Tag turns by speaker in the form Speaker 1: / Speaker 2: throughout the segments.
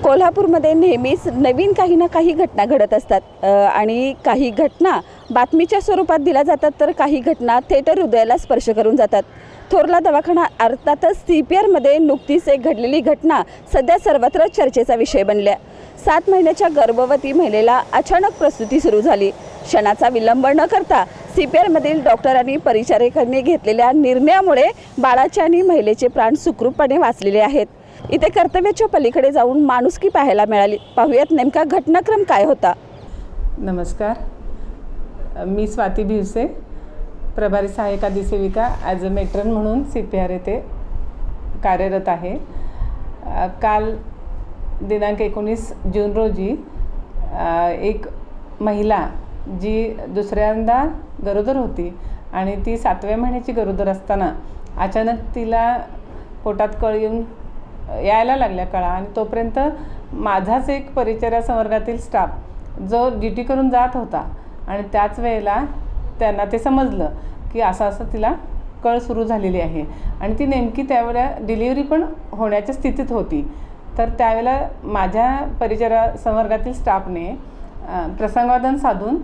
Speaker 1: कोल्हापूरमध्ये नेहमीच नवीन काही ना काही घटना घडत असतात आणि काही घटना बातमीच्या स्वरूपात दिल्या जातात, तर काही घटना थेट हृदयाला स्पर्श करून जातात. थोरला दवाखाना अर्थातच CPRमध्ये नुकतीच एक घडलेली घटना सध्या सर्वत्र चर्चेचा विषय बनल्या. 7 महिन्याच्या गर्भवती महिलेला अचानक प्रसूती सुरू झाली. क्षणाचा विलंब न करता CPRमधील डॉक्टरांनी परिचारिकांनी घेतलेल्या निर्णयामुळे बाळाचे आणि महिलेचे प्राण सुखरूपपणे वाचलेले आहेत. इथे कर्तव्याच्या पलीकडे जाऊन माणुसकी पाहायला मिळाली. पाहूयात नेमका घटनाक्रम काय होता.
Speaker 2: नमस्कार, मी स्वाती भिवसे, प्रभारी सहाय्यक अधिसेविका ॲज अ मेट्रन म्हणून CPR येथे कार्यरत आहे. काल दिनांक 19 जून रोजी एक महिला जी दुसऱ्यांदा गरोदर होती आणि ती 7व्या महिन्याची गरोदर असताना अचानक तिला पोटात कळ येऊन यायला लागल्या कळा, आणि तोपर्यंत माझाच एक परिचर्या संवर्गातील स्टाफ जो ड्युटी करून जात होता आणि त्याच वेळेला त्यांना ते समजलं की असं तिला कळ सुरू झालेली आहे आणि ती नेमकी त्यावेळेला डिलिव्हरी पण होण्याच्या स्थितीत होती. तर त्यावेळेला माझ्या परिचर्या संवर्गातील स्टाफने प्रसंगावधान साधून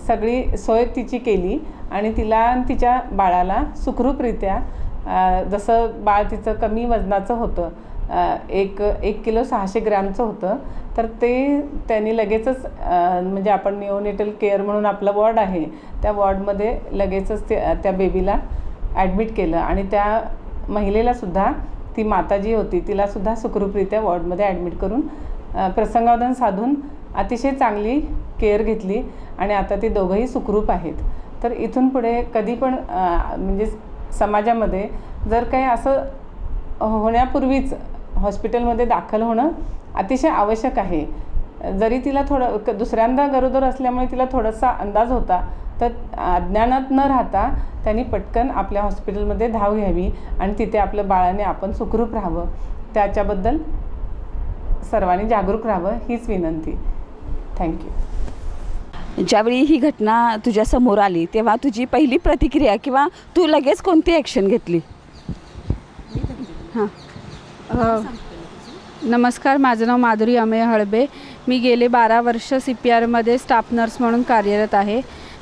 Speaker 2: सगळी सोय तिची केली आणि तिला आणि तिच्या बाळाला सुखरूपरित्या, जसं बाळ तिचं कमी वजनाचं होतं, 1 किलो 600 ग्रॅमचं होतं, तर ते त्यांनी लगेचच म्हणजे आपण निओनेटल केअर म्हणून आपलं वॉर्ड आहे त्या वॉर्डमध्ये लगेचच त्या बेबीला ॲडमिट केलं आणि त्या महिलेलासुद्धा, ती माता जी होती तिलासुद्धा सुखरूपरित्या वॉर्डमध्ये ॲडमिट करून प्रसंगावधान साधून अतिशय चांगली केअर घेतली आणि आता ती दोघंही सुखरूप आहेत. तर इथून पुढे कधी पण म्हणजे समाजामध्ये जर काही असं होण्यापूर्वीच हॉस्पिटलमध्ये दाखल होणं अतिशय आवश्यक आहे. जरी तिला थोडं दुसऱ्यांदा गरोदर असल्यामुळे तिला थोडासा अंदाज होता, तर अज्ञानात न राहता त्यांनी पटकन आपल्या हॉस्पिटलमध्ये धाव घ्यावी आणि तिथे आपल्या बाळाने आपण सुखरूप राहावं. त्याच्याबद्दल सर्वांनी जागरूक राहावं हीच विनंती. थँक्यू.
Speaker 1: ज्यावेळी ही घटना तुझ्या समोर आली तेव्हा तुझी पहिली प्रतिक्रिया किंवा तू लगेच कोणती ॲक्शन घेतली?
Speaker 3: नमस्कार, माझं नाव माधुरी अमेय हळबे. मी गेले 12 वर्ष CPRमध्ये स्टाफ नर्स म्हणून कार्यरत आहे.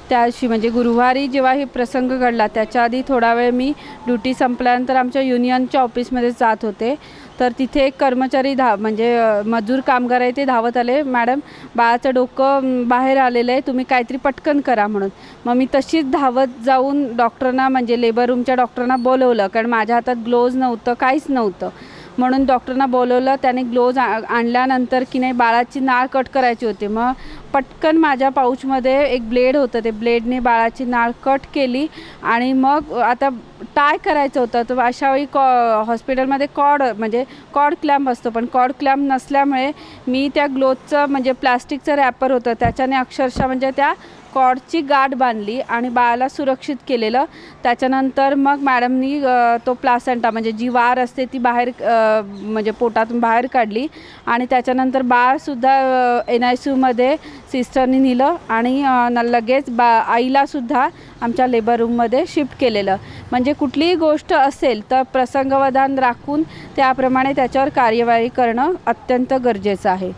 Speaker 3: त्याशी म्हणजे गुरुवारी जेव्हा हे प्रसंग घडला त्याच्या आधी थोडा वेळ मी ड्युटी संपल्यानंतर आमच्या युनियनच्या ऑफिसमध्ये जात होते. तर तिथे एक कर्मचारी म्हणजे मजूर कामगार आहे, ते धावत आले, मॅडम बाळाचं डोकं बाहेर आलेलं आहे, तुम्ही काहीतरी पटकन करा म्हणून. मग मी तशीच धावत जाऊन डॉक्टरांना म्हणजे लेबर रूमच्या डॉक्टरांना बोलवलं, कारण माझ्या हातात ग्लोव्ज नव्हतं, काहीच नव्हतं. म्हणून डॉक्टरना बोलवलं. त्याने ग्लोव्ज आणल्यानंतर की नाही बाळाची नाळ कट करायची होती. मग पटकन माझ्या पाऊचमध्ये एक ब्लेड होतं, ते ब्लेडने बाळाची नाळ कट केली आणि मग आता टाय करायचं होतं. तर अशावेळी हॉस्पिटलमध्ये कॉर्ड क्लॅम्प असतो, पण कॉर्ड क्लॅम्प नसल्यामुळे मी त्या ग्लोव्जचं म्हणजे प्लास्टिकचं रॅपर होतं त्याच्याने अक्षरशः म्हणजे त्या कॉर्डची गाठ बांधली आणि बाळाला सुरक्षित केलेलं. त्याच्यानंतर मग मॅडमनी तो प्लासेंटा म्हणजे जी वार असते ती बाहेर म्हणजे पोटातून बाहेर काढली आणि त्याच्यानंतर बाळसुद्धा NICUमध्ये सिस्टरनी नेलं आणि लगेच आईलासुद्धा आमच्या लेबर रूममध्ये शिफ्ट केलेलं. म्हणजे कुठलीही गोष्ट असेल तर प्रसंगावधान राखून त्याप्रमाणे त्याच्यावर कार्यवाही करणं अत्यंत गरजेचं आहे.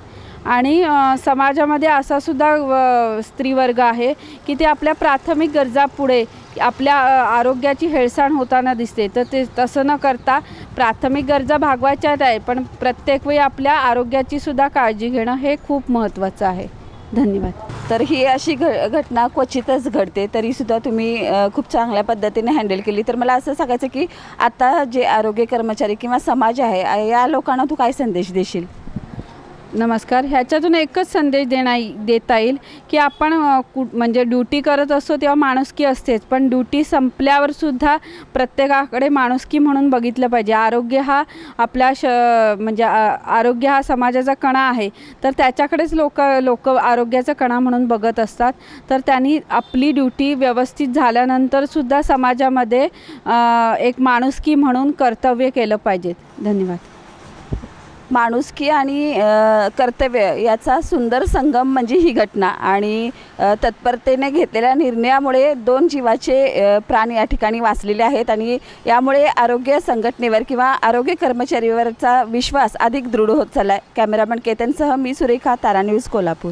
Speaker 3: आणि समाजामध्ये असासुद्धा स्त्रीवर्ग आहे की ते आपल्या प्राथमिक गरजापुढे आपल्या आरोग्याची हेळसांड होताना दिसते. तर ते तसं न करता प्राथमिक गरजा भागवायच्याच आहे, पण प्रत्येक वेळी आपल्या आरोग्याचीसुद्धा काळजी घेणं हे खूप महत्त्वाचं आहे. धन्यवाद.
Speaker 1: तर ही अशी घटना क्वचितच घडते, तरीसुद्धा तुम्ही खूप चांगल्या पद्धतीने हँडल केली. तर मला असं सांगायचं की आता जे आरोग्य कर्मचारी किंवा समाज आहे या लोकांना तू काय संदेश देशील?
Speaker 3: नमस्कार. ह्याच्यातून एकच संदेश देता येईल की आपण म्हणजे ड्युटी करत असतो तेव्हा माणुसकी असतेच, पण ड्युटी संपल्यावरसुद्धा प्रत्येकाकडे माणुसकी म्हणून बघितलं पाहिजे. आरोग्य हा आपल्या म्हणजे आरोग्य हा समाजाचा कणा आहे, तर त्याच्याकडेच लोक आरोग्याचा कणा म्हणून बघत असतात. तर त्यांनी आपली ड्युटी व्यवस्थित झाल्यानंतरसुद्धा समाजामध्ये एक माणुसकी म्हणून कर्तव्य केलं पाहिजे. धन्यवाद.
Speaker 1: माणुसकी आणि कर्तव्य याचा सुंदर संगम म्हणजे ही घटना आणि तत्परतेने घेतलेल्या निर्णयामुळे 2 जीवाचे प्राण या ठिकाणी वाचलेले आहेत आणि यामुळे आरोग्य संघटनेवर किंवा आरोग्य कर्मचारीवरचा विश्वास अधिक दृढ होत चालला आहे. कॅमेरामन केतनसह मी सुरेखा, तारा न्यूज, कोल्हापूर.